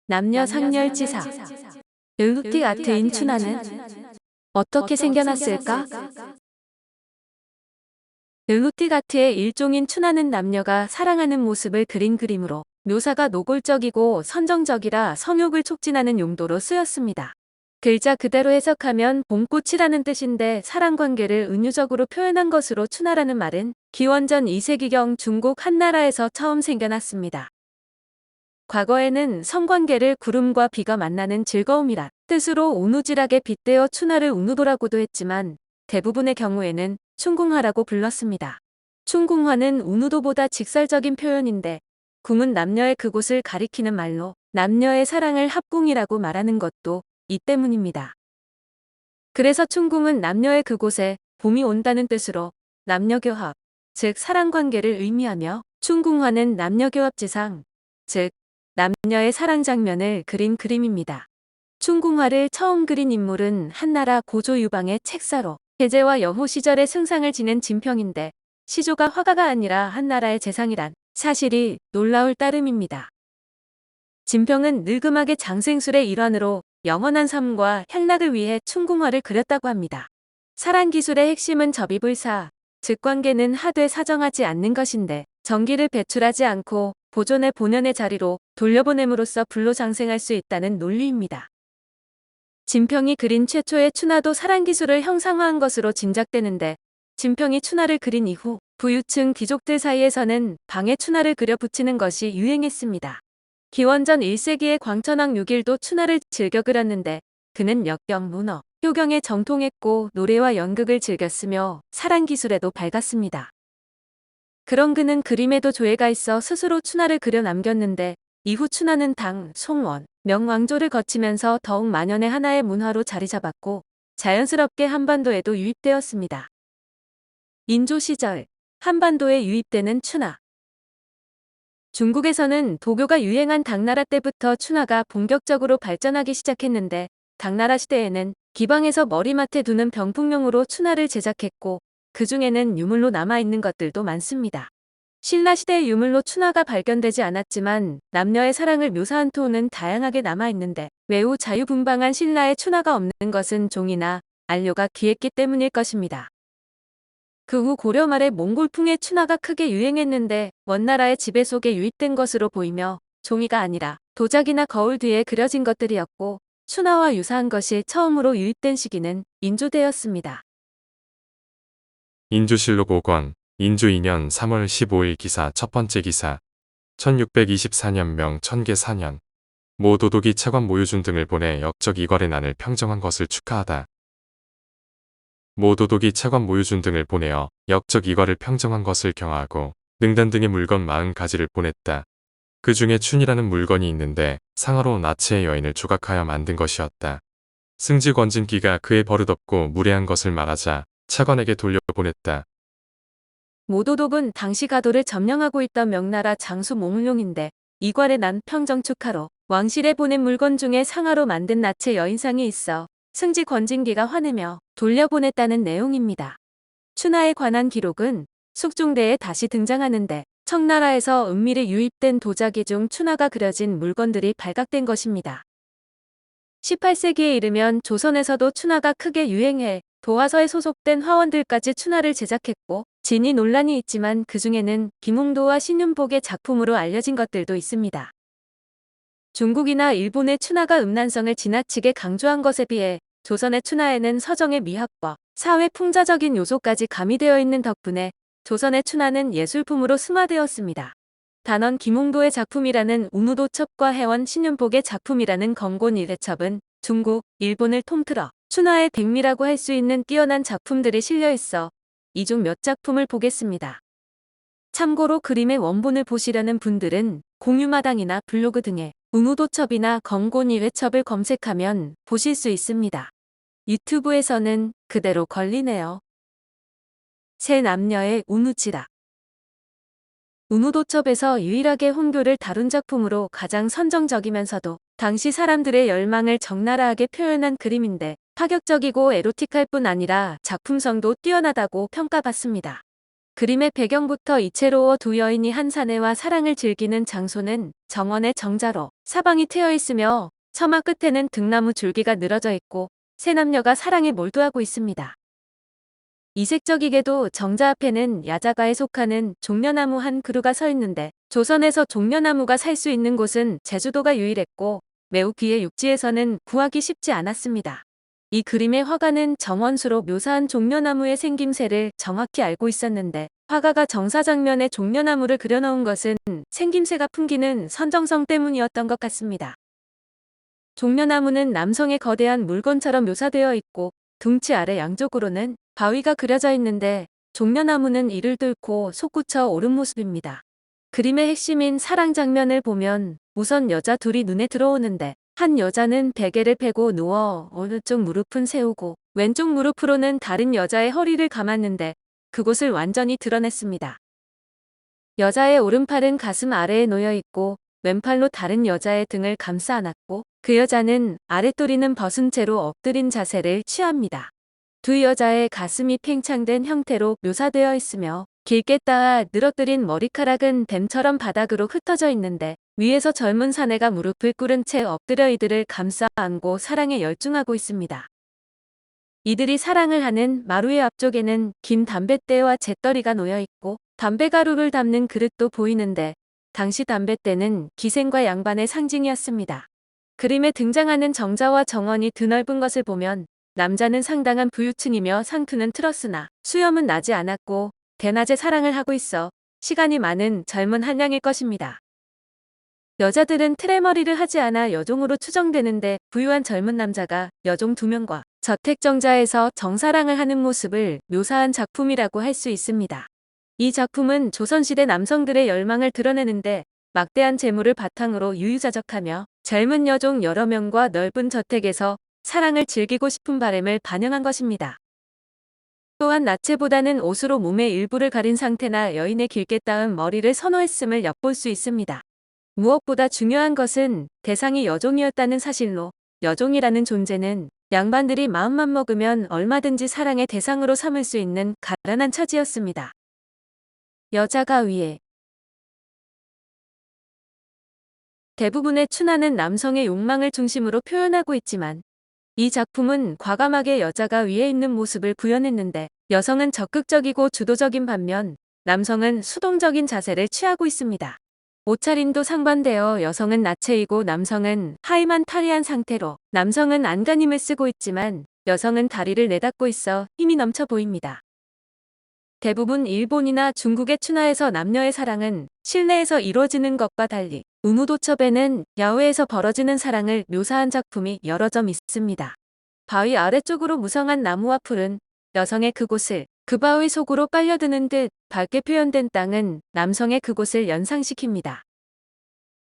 남녀 상렬지사. 엘루틱 아트인 춘하는 어떻게 생겨났을까? 엘루틱 아트의 일종인 춘하는 남녀가 사랑하는 모습을 그린 그림으로 묘사가 노골적이고 선정적이라 성욕을 촉진하는 용도로 쓰였습니다. 글자 그대로 해석하면 봄꽃이라는 뜻인데 사랑관계를 은유적으로 표현한 것으로 춘하라는 말은 기원전 2세기경 중국 한나라에서 처음 생겨났습니다. 과거에는 성관계를 구름과 비가 만나는 즐거움이란 뜻으로 우누질하게 빗대어 춘하를 우누도라고도 했지만 대부분의 경우에는 춘궁화라고 불렀습니다. 춘궁화는 우누도보다 직설적인 표현인데 궁은 남녀의 그곳을 가리키는 말로 남녀의 사랑을 합궁이라고 말하는 것도 이 때문입니다. 그래서 춘궁은 남녀의 그곳에 봄이 온다는 뜻으로 남녀교합, 즉 사랑관계를 의미하며 춘궁화는 남녀교합지상, 즉 남녀의 사랑 장면을 그린 그림입니다. 춘궁화를 처음 그린 인물은 한나라 고조 유방의 책사로 계제와 여호 시절의 승상을 지낸 진평인데 시조가 화가가 아니라 한나라의 재상이란 사실이 놀라울 따름입니다. 진평은 늙음하게 장생술의 일환으로 영원한 삶과 향락을 위해 춘궁화를 그렸다고 합니다. 사랑기술의 핵심은 접이불사, 즉 관계는 하되 사정하지 않는 것인데 전기를 배출하지 않고 보존의 본연의 자리로 돌려보냄으로써 불로장생할 수 있다는 논리입니다. 진평이 그린 최초의 춘하도 사랑기술을 형상화한 것으로 짐작되는데 진평이 춘하를 그린 이후 부유층 귀족들 사이에서는 방에 춘하를 그려 붙이는 것이 유행했습니다. 기원전 1세기의 광천왕 6일도 춘하를 즐겨 그렸는데 그는 역경, 문어, 효경에 정통했고 노래와 연극을 즐겼으며 사랑기술에도 밝았습니다. 그런 그는 그림에도 조예가 있어 스스로 춘하를 그려 남겼는데 이후 춘하는 당, 송원, 명왕조를 거치면서 더욱 만연의 하나의 문화로 자리 잡았고 자연스럽게 한반도에도 유입되었습니다. 인조 시절 한반도에 유입되는 춘하. 중국에서는 도교가 유행한 당나라 때부터 춘하가 본격적으로 발전하기 시작했는데 당나라 시대에는 기방에서 머리맡에 두는 병풍용으로 춘하를 제작했고 그 중에는 유물로 남아있는 것들도 많습니다. 신라시대의 유물로 춘하가 발견되지 않았지만 남녀의 사랑을 묘사한 토는 다양하게 남아있는데 매우 자유분방한 신라의 춘하가 없는 것은 종이나 안료가 귀했기 때문일 것입니다. 그 후 고려 말에 몽골풍의 춘하가 크게 유행했는데 원나라의 지배 속에 유입된 것으로 보이며 종이가 아니라 도자기나 거울 뒤에 그려진 것들이었고 춘하와 유사한 것이 처음으로 유입된 시기는 인조대였습니다. 인조실록 5권, 인조 2년 3월 15일 기사 첫 번째 기사 1624년명 천계 4년 모 도독이 차관 모유준 등을 보내 역적 이괄의 난을 평정한 것을 축하하다. 모 도독이 차관 모유준 등을 보내어 역적 이괄을 평정한 것을 경하하고 능단 등의 물건 40가지를 보냈다. 그 중에 춘이라는 물건이 있는데 상하로 나치의 여인을 조각하여 만든 것이었다. 승지 권진기가 그의 버릇없고 무례한 것을 말하자 차관에게 돌려보냈다. 모도독은 당시 가도를 점령하고 있던 명나라 장수 몽룡인데 이괄의 난 평정 축하로 왕실에 보낸 물건 중에 상하로 만든 나체 여인상이 있어 승지 권진기가 화내며 돌려보냈다는 내용입니다. 춘하에 관한 기록은 숙종대에 다시 등장하는데 청나라에서 은밀히 유입된 도자기 중 춘하가 그려진 물건들이 발각된 것입니다. 18세기에 이르면 조선에서도 춘하가 크게 유행해 도화서에 소속된 화원들까지 춘하를 제작했고 진위 논란이 있지만 그 중에는 김웅도와 신윤복의 작품으로 알려진 것들도 있습니다. 중국이나 일본의 춘하가 음란성을 지나치게 강조한 것에 비해 조선의 춘하에는 서정의 미학과 사회 풍자적인 요소까지 가미되어 있는 덕분에 조선의 춘하는 예술품으로 승화되었습니다. 단원 김웅도의 작품이라는 우누도첩과 해원 신윤복의 작품이라는 건곤 일대첩은 중국, 일본을 통틀어 춘하의 백미라고 할 수 있는 뛰어난 작품들이 실려 있어 이 중 몇 작품을 보겠습니다. 참고로 그림의 원본을 보시려는 분들은 공유마당이나 블로그 등에 우누도첩이나 건곤 일회첩을 검색하면 보실 수 있습니다. 유튜브에서는 그대로 걸리네요. 새 남녀의 우누지락. 우누도첩에서 유일하게 혼교를 다룬 작품으로 가장 선정적이면서도 당시 사람들의 열망을 적나라하게 표현한 그림인데 파격적이고 에로틱할 뿐 아니라 작품성도 뛰어나다고 평가받습니다. 그림의 배경부터 이채로워 두 여인이 한 사내와 사랑을 즐기는 장소는 정원의 정자로 사방이 트여 있으며 처마 끝에는 등나무 줄기가 늘어져 있고 세 남녀가 사랑에 몰두하고 있습니다. 이색적이게도 정자 앞에는 야자가에 속하는 종려나무 한 그루가 서 있는데 조선에서 종려나무가 살 수 있는 곳은 제주도가 유일했고 매우 귀해 육지에서는 구하기 쉽지 않았습니다. 이 그림의 화가는 정원수로 묘사한 종려나무의 생김새를 정확히 알고 있었는데 화가가 정사 장면에 종려나무를 그려놓은 것은 생김새가 풍기는 선정성 때문이었던 것 같습니다. 종려나무는 남성의 거대한 물건처럼 묘사되어 있고 둥치 아래 양쪽으로는 바위가 그려져 있는데 종려나무는 이를 뚫고 솟구쳐 오른 모습입니다. 그림의 핵심인 사랑 장면을 보면 우선 여자 둘이 눈에 들어오는데 한 여자는 베개를 펴고 누워 오른쪽 무릎은 세우고 왼쪽 무릎으로는 다른 여자의 허리를 감았는데 그곳을 완전히 드러냈습니다. 여자의 오른팔은 가슴 아래에 놓여 있고 왼팔로 다른 여자의 등을 감싸 안았고 그 여자는 아랫도리는 벗은 채로 엎드린 자세를 취합니다. 두 여자의 가슴이 팽창된 형태로 묘사되어 있으며 길게 따아 늘어뜨린 머리카락은 뱀처럼 바닥으로 흩어져 있는데 위에서 젊은 사내가 무릎을 꿇은 채 엎드려 이들을 감싸 안고 사랑에 열중하고 있습니다. 이들이 사랑을 하는 마루의 앞쪽에는 긴 담뱃대와 잿더리가 놓여 있고 담배가루를 담는 그릇도 보이는데 당시 담뱃대는 기생과 양반의 상징이었습니다. 그림에 등장하는 정자와 정원이 드넓은 것을 보면 남자는 상당한 부유층이며 상투는 틀었으나 수염은 나지 않았고 대낮에 사랑을 하고 있어 시간이 많은 젊은 한량일 것입니다. 여자들은 틀에 머리를 하지 않아 여종으로 추정되는데 부유한 젊은 남자가 여종 2명과 저택정자에서 정사랑을 하는 모습을 묘사한 작품이라고 할 수 있습니다. 이 작품은 조선시대 남성들의 열망을 드러내는데 막대한 재물을 바탕으로 유유자적하며 젊은 여종 여러 명과 넓은 저택에서 사랑을 즐기고 싶은 바람을 반영한 것입니다. 또한 나체보다는 옷으로 몸의 일부를 가린 상태나 여인의 길게 따은 머리를 선호했음을 엿볼 수 있습니다. 무엇보다 중요한 것은 대상이 여종이었다는 사실로 여종이라는 존재는 양반들이 마음만 먹으면 얼마든지 사랑의 대상으로 삼을 수 있는 가련한 처지였습니다. 여자가 위에 대부분의 춘하는 남성의 욕망을 중심으로 표현하고 있지만 이 작품은 과감하게 여자가 위에 있는 모습을 구현했는데 여성은 적극적이고 주도적인 반면 남성은 수동적인 자세를 취하고 있습니다. 옷차림도 상반되어 여성은 나체이고 남성은 하의만 탈의한 상태로 남성은 안간힘을 쓰고 있지만 여성은 다리를 내닫고 있어 힘이 넘쳐 보입니다. 대부분 일본이나 중국의 춘하에서 남녀의 사랑은 실내에서 이루어지는 것과 달리 우무도첩에는 야외에서 벌어지는 사랑을 묘사한 작품이 여러 점 있습니다. 바위 아래쪽으로 무성한 나무와 풀은 여성의 그곳을 그 바위 속으로 빨려드는 듯 밝게 표현된 땅은 남성의 그곳을 연상시킵니다.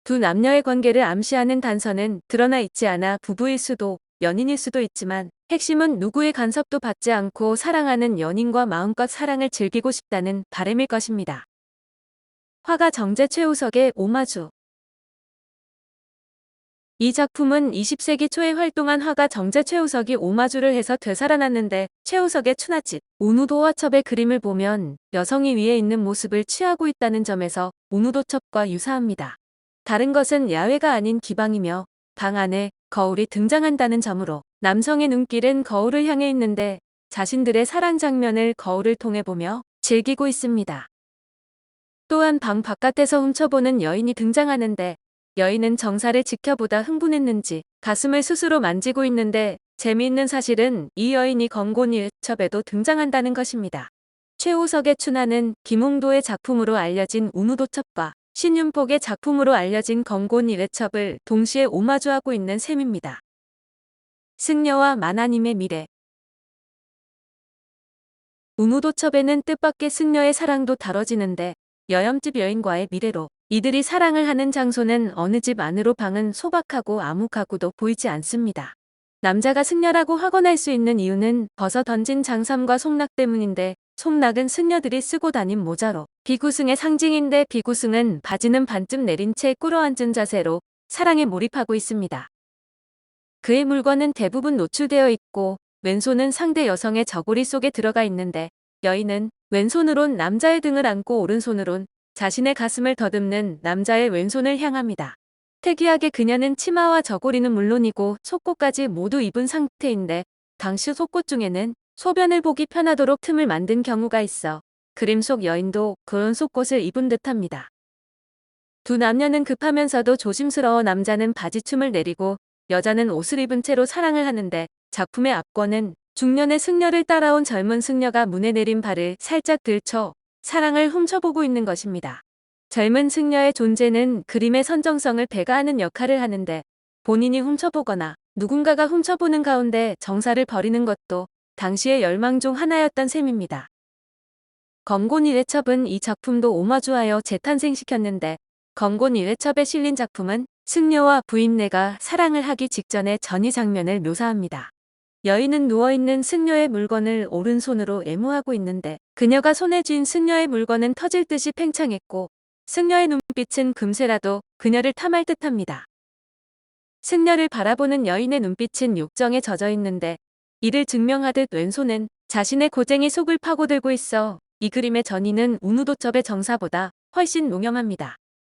두 남녀의 관계를 암시하는 단서는 드러나 있지 않아 부부일 수도 연인일 수도 있지만 핵심은 누구의 간섭도 받지 않고 사랑하는 연인과 마음껏 사랑을 즐기고 싶다는 바람일 것입니다. 화가 정제 최우석의 오마주. 이 작품은 20세기 초에 활동한 화가 정제 최우석이 오마주를 해서 되살아났는데 최우석의 춘하집, 운우도화첩의 그림을 보면 여성이 위에 있는 모습을 취하고 있다는 점에서 운우도첩과 유사합니다. 다른 것은 야외가 아닌 기방이며 방 안에 거울이 등장한다는 점으로 남성의 눈길은 거울을 향해 있는데 자신들의 사랑 장면을 거울을 통해 보며 즐기고 있습니다. 또한 방 바깥에서 훔쳐보는 여인이 등장하는데 여인은 정사를 지켜보다 흥분했는지 가슴을 스스로 만지고 있는데 재미있는 사실은 이 여인이 건곤일첩에도 등장한다는 것입니다. 최우석의 춘하는 김홍도의 작품으로 알려진 운우도첩과 신윤복의 작품으로 알려진 건곤일회첩을 동시에 오마주하고 있는 셈입니다. 승려와 만화님의 미래. 운우도첩에는 뜻밖의 승려의 사랑도 다뤄지는데 여염집 여인과의 미래로 이들이 사랑을 하는 장소는 어느 집 안으로 방은 소박하고 암묵하고도 보이지 않습니다. 남자가 승려라고 확언할 수 있는 이유는 벗어 던진 장삼과 속락 때문인데 속락은 승려들이 쓰고 다닌 모자로 비구승의 상징인데 비구승은 바지는 반쯤 내린 채 꿇어앉은 자세로 사랑에 몰입하고 있습니다. 그의 물건은 대부분 노출되어 있고 왼손은 상대 여성의 저고리 속에 들어가 있는데 여인은 왼손으론 남자의 등을 안고 오른손으론 자신의 가슴을 더듬는 남자의 왼손을 향합니다. 특이하게 그녀는 치마와 저고리는 물론이고 속옷까지 모두 입은 상태인데 당시 속옷 중에는 소변을 보기 편하도록 틈을 만든 경우가 있어 그림 속 여인도 그런 속옷을 입은 듯합니다. 두 남녀는 급하면서도 조심스러워 남자는 바지춤을 내리고 여자는 옷을 입은 채로 사랑을 하는데 작품의 앞권은 중년의 승려를 따라온 젊은 승려가 문에 내린 발을 살짝 들쳐 사랑을 훔쳐보고 있는 것입니다. 젊은 승려의 존재는 그림의 선정성을 배가하는 역할을 하는데 본인이 훔쳐보거나 누군가가 훔쳐보는 가운데 정사를 벌이는 것도 당시의 열망 중 하나였던 셈입니다. 검곤 이회첩은 이 작품도 오마주하여 재탄생시켰는데 검곤 이회첩에 실린 작품은 승려와 부인네가 사랑을 하기 직전의 전이 장면을 묘사합니다. 여인은 누워있는 승려의 물건을 오른손으로 애무하고 있는데 그녀가 손에 쥔 승려의 물건은 터질 듯이 팽창했고 승려의 눈빛은 금세라도 그녀를 탐할 듯합니다. 승려를 바라보는 여인의 눈빛은 욕정에 젖어 있는데 이를 증명하듯 왼손은 자신의 고쟁이 속을 파고들고 있어 이 그림의 전이는 운우도첩의 정사보다 훨씬 농염합니다.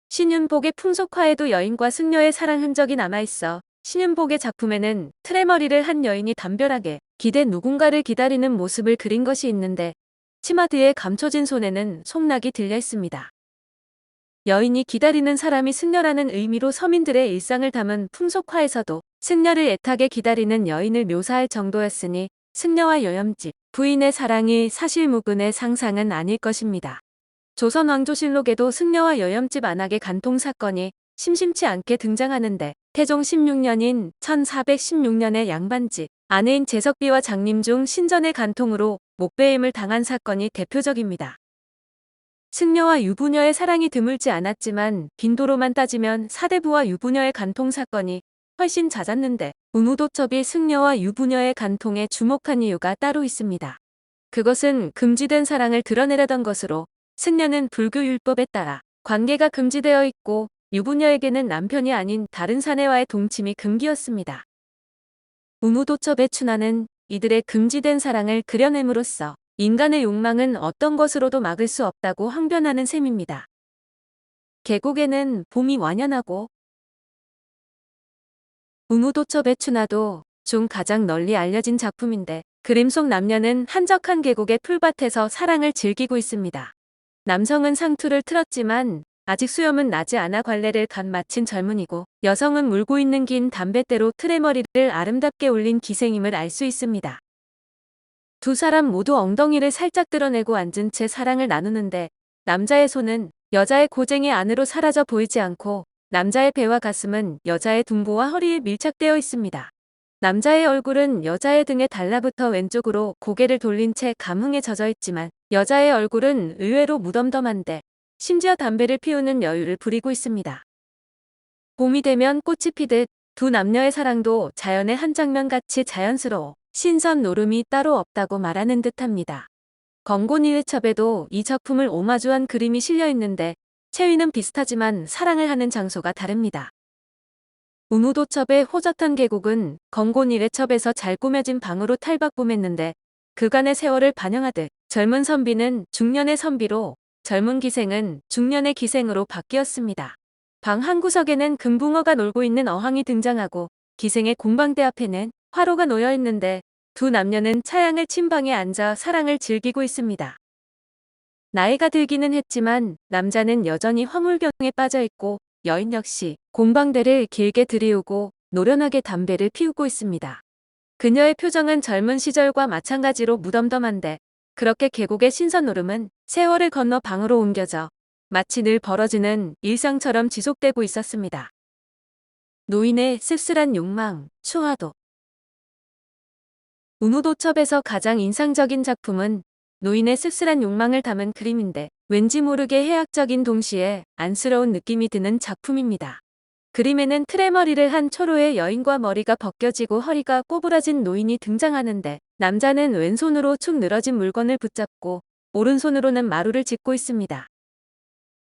신윤복의 풍속화에도 여인과 승려의 사랑 흔적이 남아있어 신윤복의 작품에는 트레머리를 한 여인이 담벼락에 기대 누군가를 기다리는 모습을 그린 것이 있는데 치마 뒤에 감춰진 손에는 송락이 들려 있습니다. 여인이 기다리는 사람이 승려라는 의미로 서민들의 일상을 담은 풍속화에서도 승려를 애타게 기다리는 여인을 묘사할 정도였으니 승려와 여염집, 부인의 사랑이 사실무근의 상상은 아닐 것입니다. 조선 왕조실록에도 승려와 여염집 안악의 간통 사건이 심심치 않게 등장하는데 태종 16년인 1416년에 양반집 아내인 제석비와 장림중 신전의 간통으로 목배임을 당한 사건이 대표적입니다. 승려와 유부녀의 사랑이 드물지 않았지만 빈도로만 따지면 사대부와 유부녀의 간통 사건이 훨씬 잦았는데 운우도첩이 승려와 유부녀의 간통에 주목한 이유가 따로 있습니다. 그것은 금지된 사랑을 드러내려던 것으로 승려는 불교 율법에 따라 관계가 금지되어 있고 유부녀에게는 남편이 아닌 다른 사내와의 동침이 금기였습니다. 운우도첩의 춘하는 이들의 금지된 사랑을 그려냄으로써 인간의 욕망은 어떤 것으로도 막을 수 없다고 항변하는 셈입니다. 계곡에는 봄이 완연하고 운우도첩의 춘하도 중 가장 널리 알려진 작품인데 그림 속 남녀는 한적한 계곡의 풀밭에서 사랑을 즐기고 있습니다. 남성은 상투를 틀었지만 아직 수염은 나지 않아 관례를 갓 마친 젊은이고 여성은 물고 있는 긴 담뱃대로 트레머리를 아름답게 올린 기생임을 알 수 있습니다. 두 사람 모두 엉덩이를 살짝 드러내고 앉은 채 사랑을 나누는데 남자의 손은 여자의 고쟁이 안으로 사라져 보이지 않고 남자의 배와 가슴은 여자의 둔보와 허리에 밀착되어 있습니다. 남자의 얼굴은 여자의 등에 달라붙어 왼쪽으로 고개를 돌린 채 감흥에 젖어 있지만 여자의 얼굴은 의외로 무덤덤한데 심지어 담배를 피우는 여유를 부리고 있습니다. 봄이 되면 꽃이 피듯 두 남녀의 사랑도 자연의 한 장면같이 자연스러워 신선 노름이 따로 없다고 말하는 듯합니다. 검곤이회첩에도 이 작품을 오마주한 그림이 실려 있는데 체위는 비슷하지만 사랑을 하는 장소가 다릅니다. 운우도첩의 호젓한 계곡은 검곤이회첩에서 잘 꾸며진 방으로 탈바꿈했는데 그간의 세월을 반영하듯 젊은 선비는 중년의 선비로 젊은 기생은 중년의 기생으로 바뀌었습니다. 방 한 구석에는 금붕어가 놀고 있는 어항이 등장하고 기생의 공방대 앞에는 화로가 놓여 있는데 두 남녀는 차양을 친 방에 앉아 사랑을 즐기고 있습니다. 나이가 들기는 했지만 남자는 여전히 화물경에 빠져 있고 여인 역시 공방대를 길게 들이우고 노련하게 담배를 피우고 있습니다. 그녀의 표정은 젊은 시절과 마찬가지로 무덤덤한데 그렇게 계곡의 신선 노름은 세월을 건너 방으로 옮겨져 마치 늘 벌어지는 일상처럼 지속되고 있었습니다. 노인의 씁쓸한 욕망, 추하도. 운우도첩에서 가장 인상적인 작품은 노인의 씁쓸한 욕망을 담은 그림인데 왠지 모르게 해학적인 동시에 안쓰러운 느낌이 드는 작품입니다. 그림에는 트레머리를 한 초로의 여인과 머리가 벗겨지고 허리가 꼬부라진 노인이 등장하는데 남자는 왼손으로 축 늘어진 물건을 붙잡고 오른손으로는 마루를 짚고 있습니다.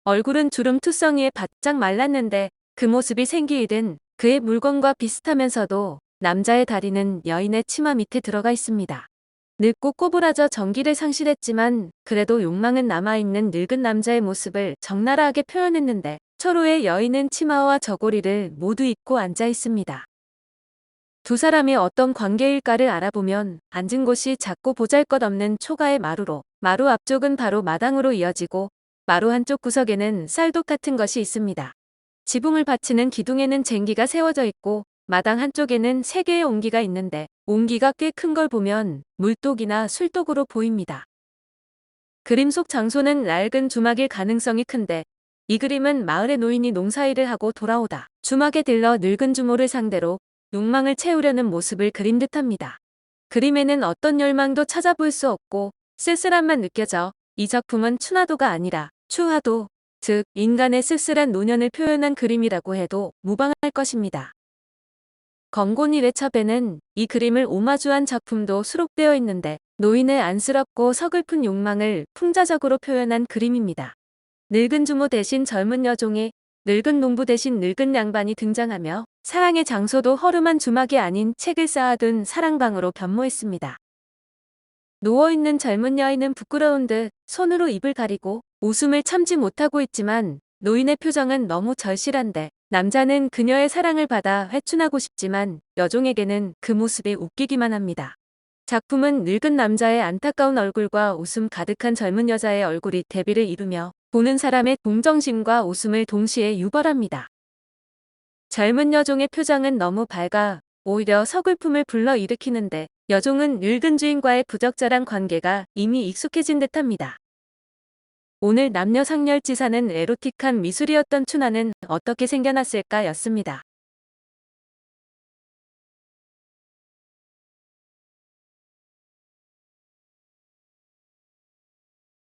얼굴은 주름 투성이에 바짝 말랐는데 그 모습이 생기이든 그의 물건과 비슷하면서도 남자의 다리는 여인의 치마 밑에 들어가 있습니다. 늙고 꼬부라져 정기를 상실했지만 그래도 욕망은 남아있는 늙은 남자의 모습을 적나라하게 표현했는데 초로의 여인은 치마와 저고리를 모두 입고 앉아 있습니다. 두 사람이 어떤 관계일까를 알아보면 앉은 곳이 작고 보잘것없는 초가의 마루로 마루 앞쪽은 바로 마당으로 이어지고 마루 한쪽 구석에는 쌀독 같은 것이 있습니다. 지붕을 받치는 기둥에는 쟁기가 세워져 있고 마당 한쪽에는 3개의 옹기가 있는데 옹기가 꽤 큰 걸 보면 물독이나 술독으로 보입니다. 그림 속 장소는 낡은 주막일 가능성이 큰데 이 그림은 마을의 노인이 농사일을 하고 돌아오다 주막에 들러 늙은 주모를 상대로 욕망을 채우려는 모습을 그린 듯합니다. 그림에는 어떤 열망도 찾아볼 수 없고 쓸쓸함만 느껴져 이 작품은 춘화도가 아니라 추화도, 즉 인간의 쓸쓸한 노년을 표현한 그림이라고 해도 무방할 것입니다. 건곤이 외첩에는 이 그림을 오마주한 작품도 수록되어 있는데 노인의 안쓰럽고 서글픈 욕망을 풍자적으로 표현한 그림입니다. 늙은 주모 대신 젊은 여종이, 늙은 농부 대신 늙은 양반이 등장하며 사랑의 장소도 허름한 주막이 아닌 책을 쌓아둔 사랑방으로 변모했습니다. 누워있는 젊은 여인은 부끄러운 듯 손으로 입을 가리고 웃음을 참지 못하고 있지만 노인의 표정은 너무 절실한데 남자는 그녀의 사랑을 받아 회춘하고 싶지만 여종에게는 그 모습이 웃기기만 합니다. 작품은 늙은 남자의 안타까운 얼굴과 웃음 가득한 젊은 여자의 얼굴이 대비를 이루며 보는 사람의 동정심과 웃음을 동시에 유발합니다. 젊은 여종의 표정은 너무 밝아 오히려 서글픔을 불러일으키는데 여종은 늙은 주인과의 부적절한 관계가 이미 익숙해진 듯합니다. 오늘 남녀 상렬지사는 에로틱한 미술이었던 춘화는 어떻게 생겨났을까 였습니다.